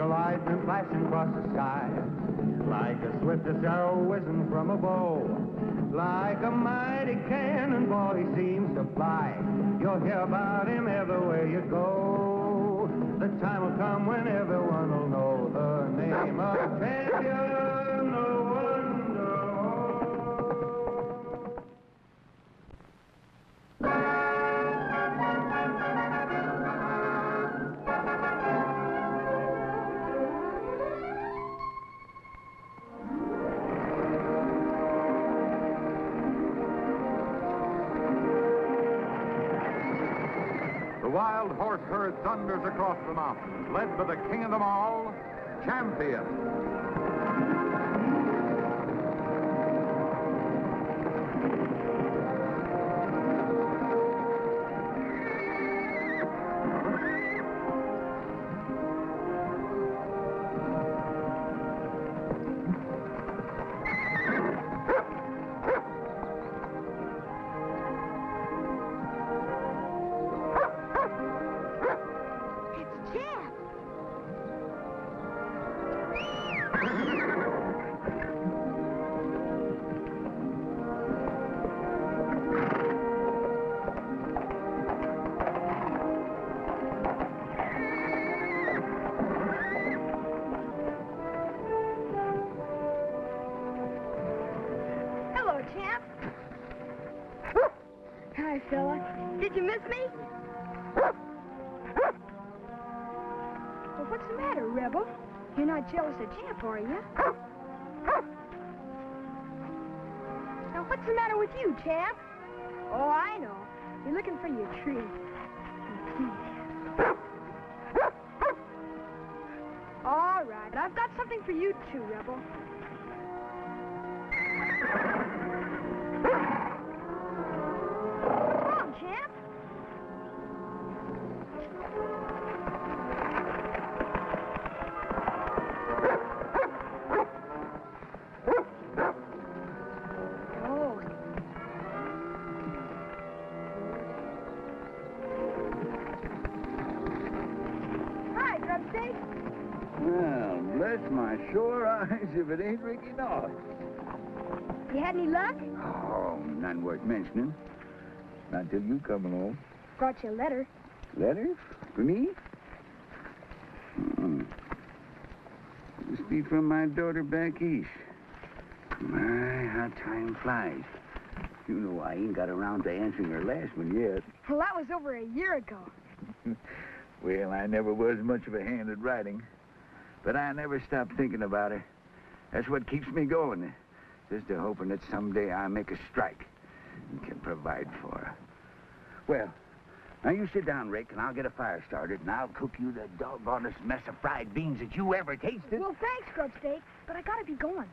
a lightning flashing across the sky, like the swiftest arrow whizzing from a bow, like a mighty cannonball he seems to fly. You'll hear about him everywhere you go. The time will come when everyone will know the name of champion no one knows. The wild horse herd thunders across the mountains, led by the king of them all, Champion. Hi, fella. Did you miss me? Well, what's the matter, Rebel? You're not jealous of Champ, are you? Now, what's the matter with you, Champ? Oh, I know. You're looking for your treat. All right, but I've got something for you, too, Rebel. Champ? Oh. Hi, Grubstake. Well, bless my sore eyes if it ain't Ricky North. You had any luck? Oh, none worth mentioning. Not till you come along. Brought you a letter. Letter? For me? Must be from my daughter back east. My, how time flies. You know I ain't got around to answering her last one yet. Well, that was over a year ago. Well, I never was much of a hand at writing. But I never stop thinking about her. That's what keeps me going. Just a hoping that someday I make a strike and can provide for her. Well, now you sit down, Rick, and I'll get a fire started, and I'll cook you the doggonest mess of fried beans that you ever tasted. Well, thanks, Grubstake, but I gotta be going.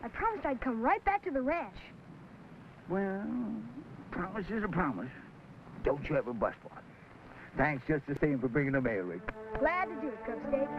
I promised I'd come right back to the ranch. Well, promise is a promise. Don't you ever bust one. Thanks just the same for bringing the mail, Rick. Glad to do it, Grubstake.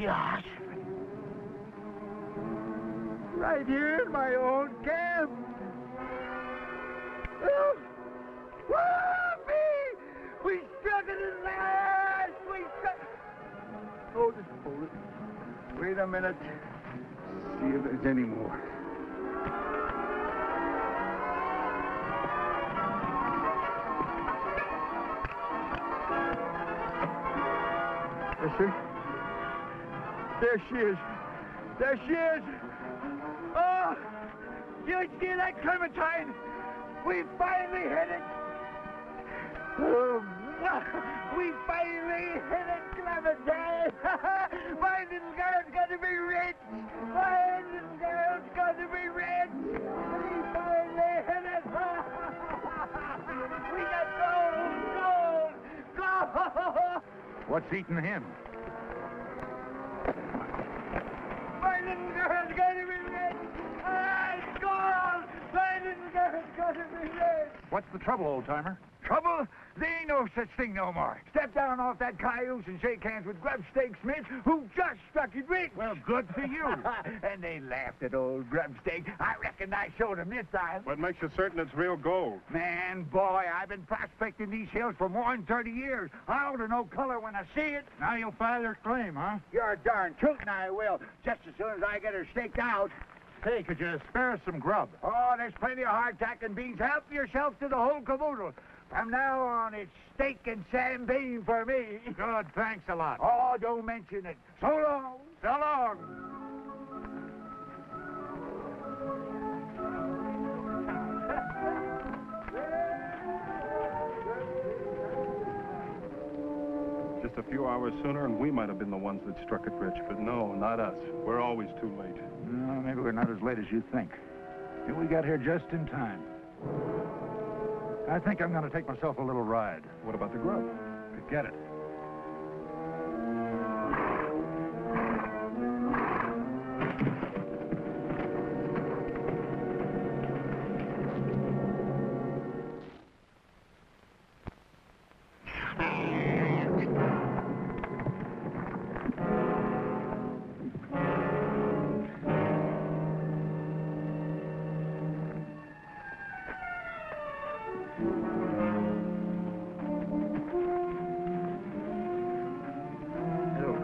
Josh. Right here in my own camp. Oh, whoopee! We struck it at last! We struck... Hold it, hold it. Wait a minute. See if there's any more. Yes, sir. There she is. There she is. Oh, you see that clementine? We finally hit it. Oh, We finally hit it, Clementine! My little girl's gonna be rich! My little girl's gonna be rich! We finally hit it! We got gold! Gold! Gold! What's eating him? My little girl's gonna be rich! It's gold! My little girl's gonna be rich! What's the trouble, old-timer? Trouble? There ain't no such thing no more. Step down off that cayuse and shake hands with Grubstake Smith, who just struck it rich. Well, good for you. And they laughed at old Grubstake. I reckon I showed them this time. What makes you certain it's real gold? Man, boy, I've been prospecting these hills for more than 30 years. I ought to know color when I see it. Now you'll file your claim, huh? You're darn tootin' I will, just as soon as I get her staked out. Hey, could you spare us some grub? Oh, there's plenty of hardtack and beans. Help yourself to the whole caboodle. From now on, it's steak and Sam Bean for me. Good, thanks a lot. Oh, don't mention it. So long. So long. Just a few hours sooner, and we might have been the ones that struck it rich. But no, not us. We're always too late. No, maybe we're not as late as you think. Maybe we got here just in time. I think I'm going to take myself a little ride. What about the grub? Forget it.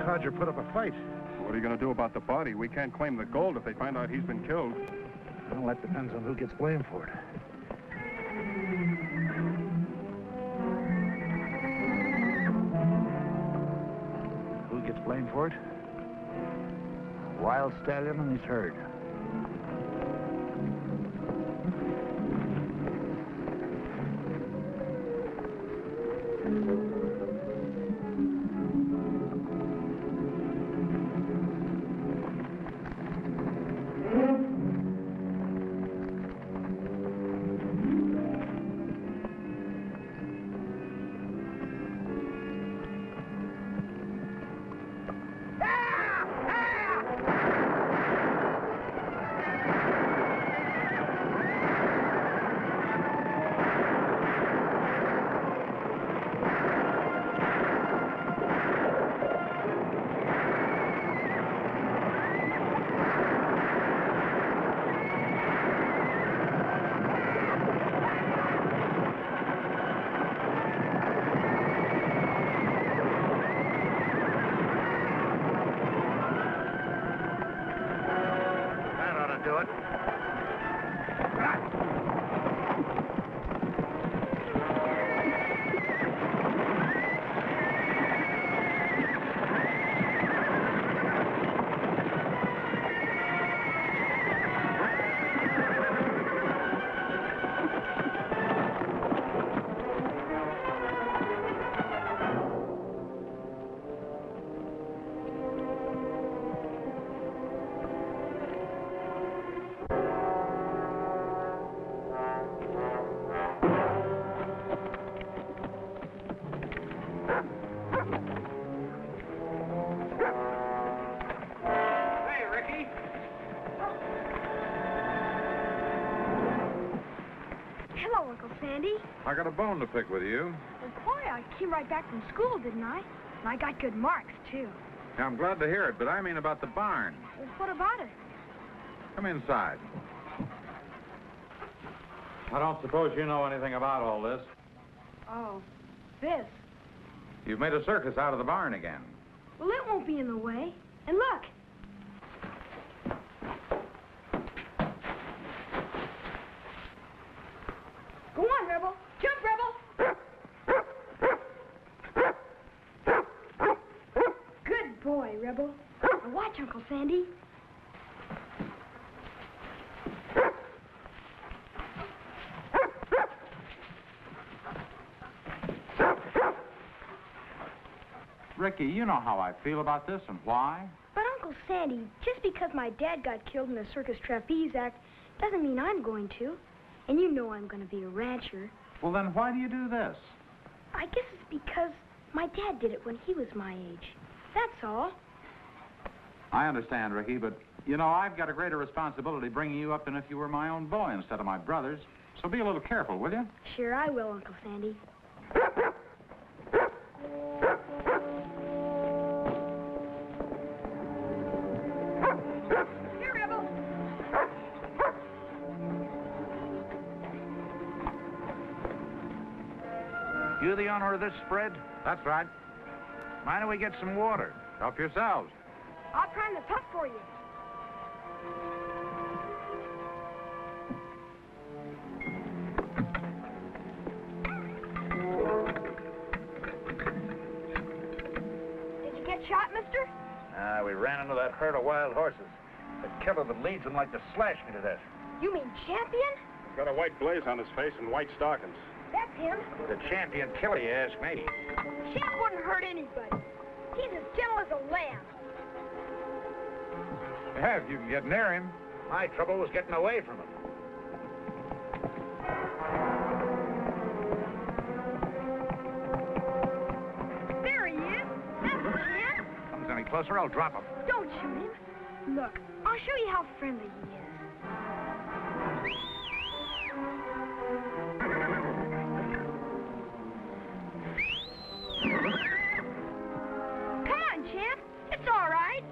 Codger put up a fight. What are you going to do about the body? We can't claim the gold if they find out he's been killed. Well, that depends on who gets blamed for it. Who gets blamed for it? Wild stallion and his herd. Sandy. I got a bone to pick with you. Well, boy, I came right back from school, didn't I? And I got good marks, too. Yeah, I'm glad to hear it, but I mean about the barn. Well, what about it? Come inside. I don't suppose you know anything about all this. Oh, this. You've made a circus out of the barn again. Well, it won't be in the way. And look. Go on, Rebel. Jump, Rebel. Good boy, Rebel. Now watch, Uncle Sandy. Ricky, you know how I feel about this and why. But, Uncle Sandy, just because my dad got killed in the Circus Trapeze Act doesn't mean I'm going to. And you know I'm going to be a rancher. Well, then why do you do this? I guess it's because my dad did it when he was my age. That's all. I understand, Ricky, but, you know, I've got a greater responsibility bringing you up than if you were my own boy instead of my brother's. So be a little careful, will you? Sure I will, Uncle Sandy. Here, Rebel. You the owner of this spread? That's right. Mind if we get some water? Help yourselves. I'll prime the pump for you. Did you get shot, mister? We ran into that herd of wild horses. The killer that leads them like to slash me to death. You mean Champion? He's got a white blaze on his face and white stockings. That's him. The champion killer, you ask me. Champ wouldn't hurt anybody. He's as gentle as a lamb. Yeah, if you can get near him. My trouble was getting away from him. There he is. That's Champ. Comes any closer, I'll drop him. Don't shoot him. Look, I'll show you how friendly he is. Come on, Champ. It's all right.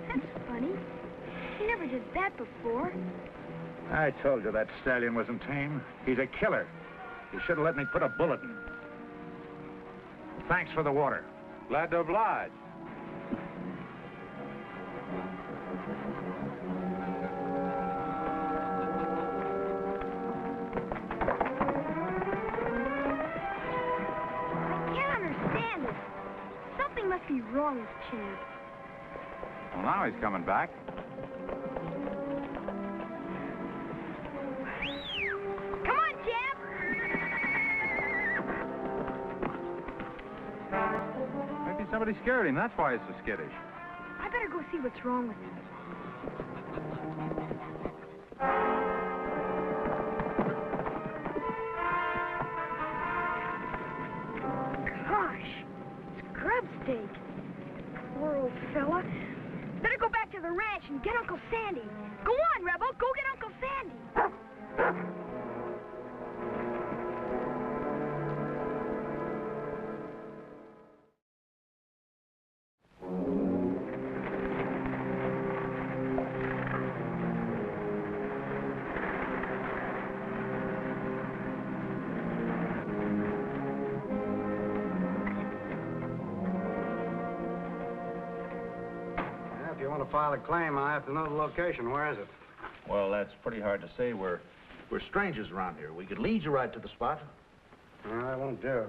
That's funny. He never did that before. I told you that stallion wasn't tame. He's a killer. You should have let me put a bullet in him. Thanks for the water. Glad to oblige. I can't understand it. Something must be wrong with Champ. Well, now he's coming back. Come on, Champ. Maybe somebody scared him. That's why he's so skittish. I better go see what's wrong with him. Gosh, it's grub steak. Poor old fella. Better go back to the ranch and get Uncle Sandy. Go on, Rebel. Go get Uncle Sandy. If you want to file a claim, I have to know the location. Where is it? Well, that's pretty hard to say. We're strangers around here. We could lead you right to the spot. No, that won't do.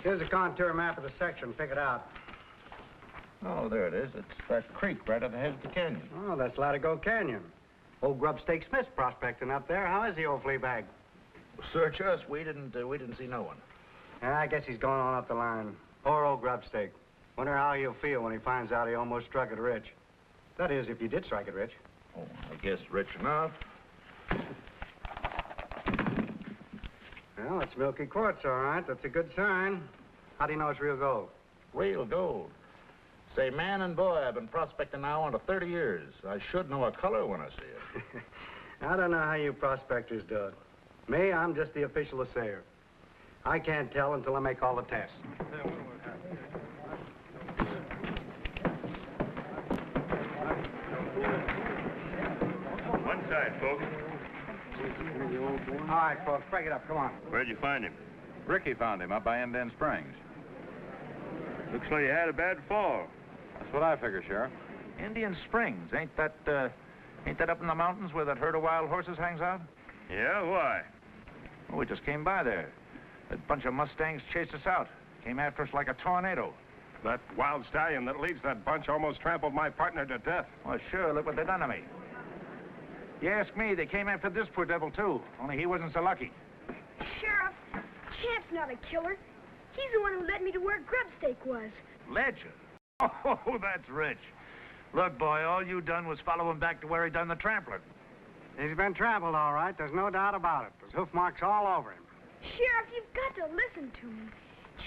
Here's a contour map of the section. Pick it out. Oh, there it is. It's that creek right at the head of the canyon. Oh, that's Latigo Canyon. Old Grubstake Smith's prospecting up there. How is the old flea bag? Search us. We didn't see no one. I guess he's going on up the line. Poor old Grubstake. Wonder how he'll feel when he finds out he almost struck it rich. That is, if you did strike it rich. Oh, I guess rich enough. Well, it's milky quartz, all right. That's a good sign. How do you know it's real gold? Real gold. Say, man and boy, I've been prospecting now under 30 years. I should know a color when I see it. I don't know how you prospectors do it. Me, I'm just the official assayer. I can't tell until I make all the tests. One side, folks. All right, folks, break it up. Come on. Where'd you find him? Ricky found him up by Indian Springs. Looks like you had a bad fall. That's what I figure, Sheriff. Indian Springs, ain't that up in the mountains where that herd of wild horses hangs out? Yeah, why? Well, we just came by there. That bunch of Mustangs chased us out. Came after us like a tornado. That wild stallion that leads that bunch almost trampled my partner to death. Well, sure, look what they done to me. You ask me, they came after this poor devil, too. Only he wasn't so lucky. Sheriff, Champ's not a killer. He's the one who led me to where Grubstake was. Led you? Oh, that's rich. Look, boy, all you done was follow him back to where he done the trampling. He's been trampled, all right. There's no doubt about it. There's hoof marks all over him. Sheriff, you've got to listen to me.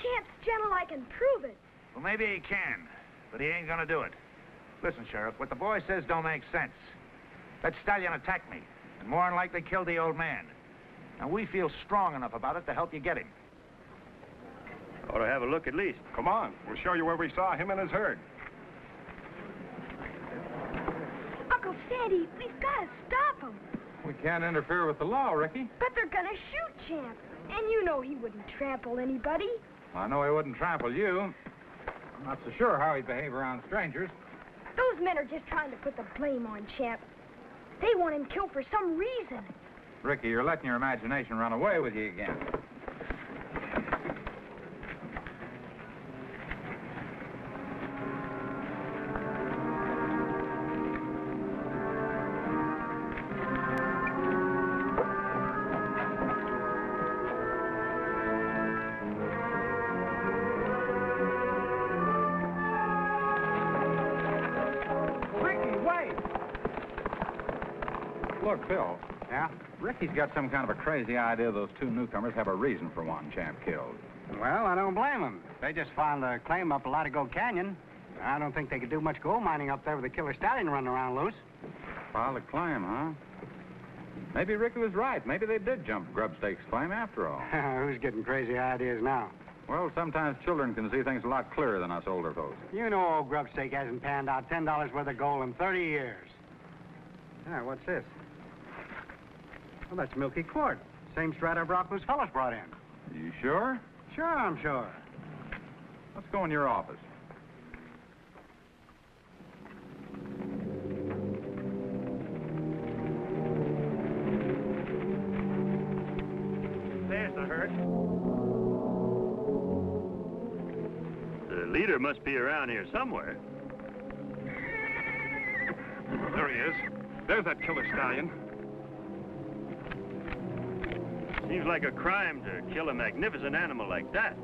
Champ's gentle, I can prove it. Well, maybe he can, but he ain't gonna do it. Listen, Sheriff, what the boy says don't make sense. That stallion attacked me, and more than likely killed the old man. And we feel strong enough about it to help you get him. Ought to have a look at least. Come on, we'll show you where we saw him and his herd. Uncle Sandy, we've got to stop him. We can't interfere with the law, Ricky. But they're going to shoot Champ. And you know he wouldn't trample anybody. I know he wouldn't trample you. I'm not so sure how he'd behave around strangers. Those men are just trying to put the blame on Champ. They want him killed for some reason. Ricky, you're letting your imagination run away with you again. Look, Bill. Yeah? Ricky's got some kind of a crazy idea those two newcomers have a reason for wanting Champ killed. Well, I don't blame them. They just found a claim up Latigo Canyon. I don't think they could do much gold mining up there with a killer stallion running around loose. Filed a claim, huh? Maybe Ricky was right. Maybe they did jump Grubstake's claim after all. Who's getting crazy ideas now? Well, sometimes children can see things a lot clearer than us older folks. You know old Grubstake hasn't panned out $10 worth of gold in 30 years. Yeah, what's this? Well, that's Milky Quart. Same strata of rock those fellas brought in. You sure? Sure, I'm sure. Let's go in your office. There's the herd. The leader must be around here somewhere. There he is. There's that killer stallion. Seems like a crime to kill a magnificent animal like that.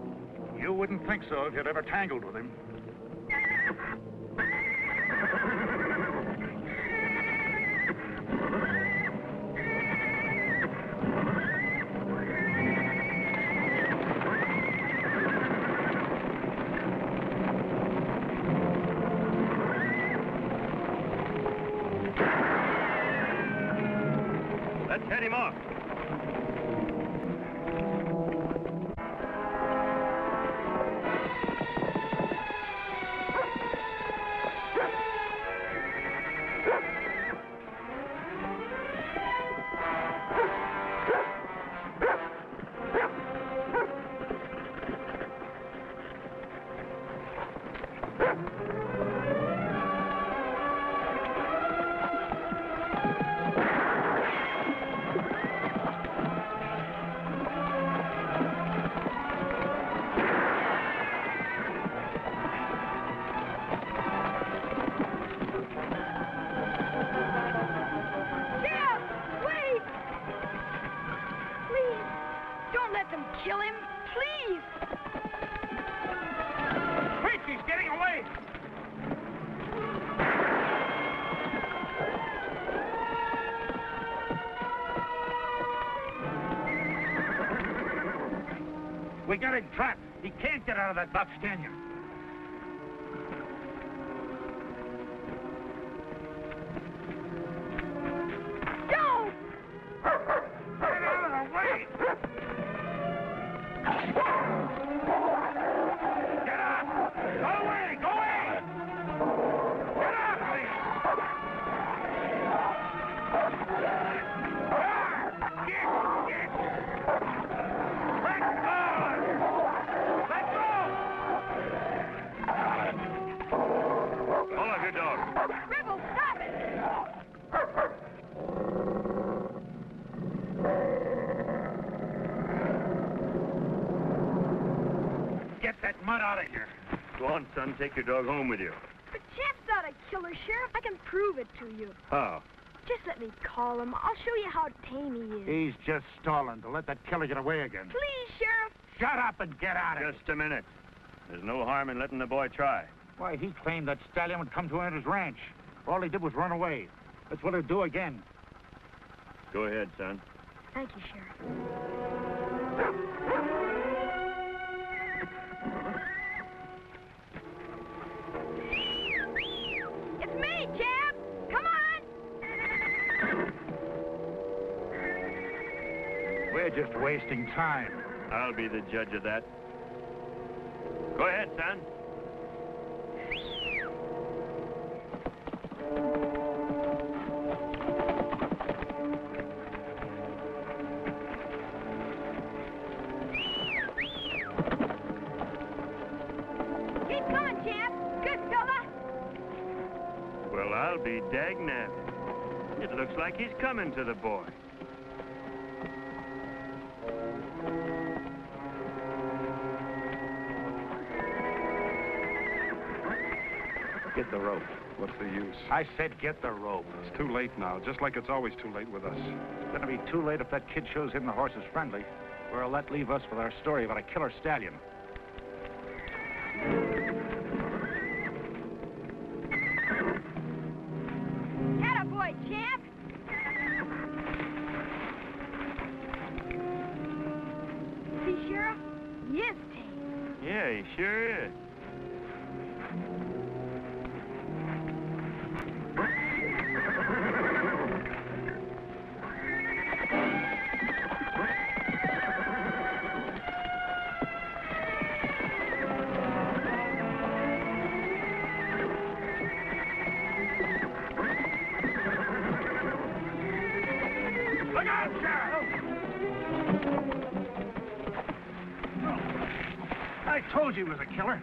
You wouldn't think so if you'd ever tangled with him. Let's head him off. Kill him, please! Quick, he's getting away! We got him trapped. He can't get out of that box canyon. Don't! Get out of the way! Get up! Go away! Go away! Get up, please! Get! Let go! Let go! Hold on, good dog. Rebel, stop it! Get that mud out of here. Go on, son. Take your dog home with you. But Champ's not a killer, Sheriff. I can prove it to you. How? Just let me call him. I'll show you how tame he is. He's just stalling to let that killer get away again. Please, Sheriff. Shut up and get out of here. Just a minute. There's no harm in letting the boy try. Why, he claimed that stallion would come to him at his ranch. All he did was run away. That's what he'll do again. Go ahead, son. Thank you, Sheriff. It's me, Jeb. Come on. We're just wasting time. I'll be the judge of that. Go ahead, son. Keep coming, Jeb. Good fella. Well, I'll be dagnabbed. It looks like he's coming to the boy. Get the rope. What's the use? I said get the rope. It's too late now, just like it's always too late with us. It's gonna be too late if that kid shows him the horse is friendly. Where'll that leave us with our story about a killer stallion? Attaboy, Jeb. See, Sheriff? He is tame. Yeah, he sure is. Look out, Sheriff! I told you he was a killer.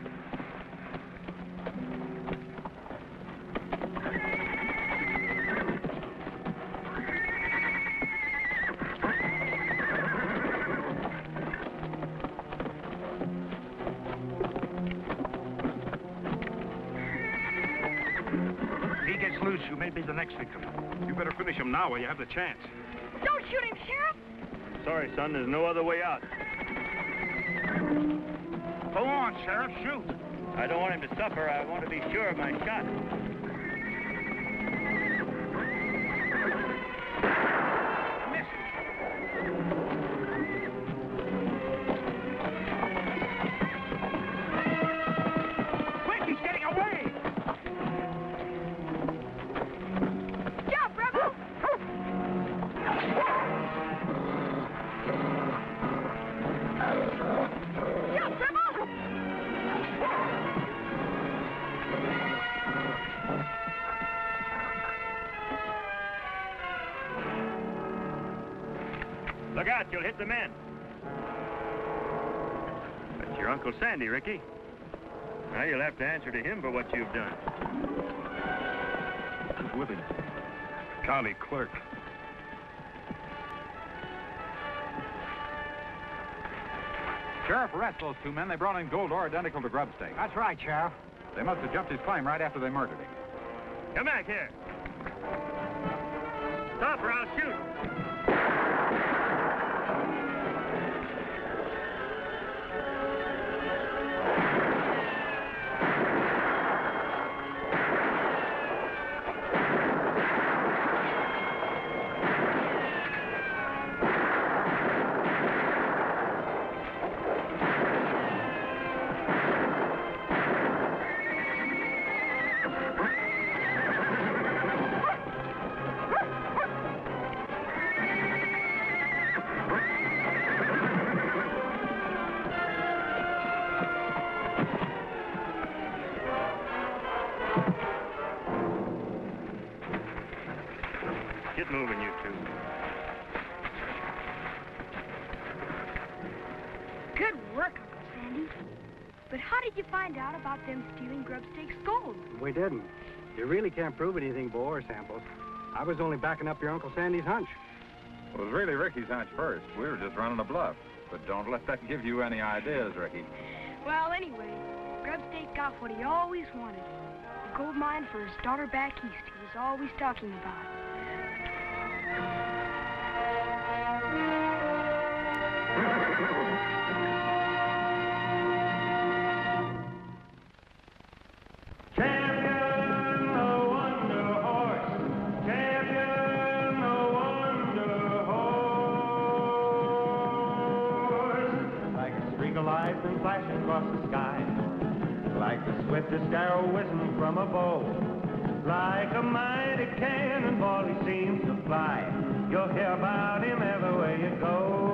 If he gets loose, you may be the next victim. You better finish him now while you have the chance. Don't shoot him, Sheriff. Sorry, son, there's no other way out. Go on, Sheriff, shoot. I don't want him to suffer. I want to be sure of my shot. Quick, he's getting away! Jump, Rebel. Jump, Rebel. Look out, you'll hit the men. That's your Uncle Sandy, Ricky. Now you'll have to answer to him for what you've done. Who's with him? County clerk. Sheriff, arrest those two men. They brought in gold ore identical to Grubstake. That's right, Sheriff. They must have jumped his claim right after they murdered him. Come back here. Stop or I'll shoot. Get moving, you two. Good work, Uncle Sandy. But how did you find out about them stealing Grubstake's gold? We didn't. You really can't prove anything, Bo, or samples. I was only backing up your Uncle Sandy's hunch. Well, it was really Ricky's hunch first. We were just running a bluff. But don't let that give you any ideas, Ricky. Well, anyway, Grubstake got what he always wanted. The gold mine for his daughter back east he was always talking about. Champion, the wonder horse. Champion, the wonder horse. Like a streak of lightning flashing across the sky. Like the swiftest arrow whizzing from a bow. Like a mighty cannonball he seems to fly. You'll hear about him everywhere you go.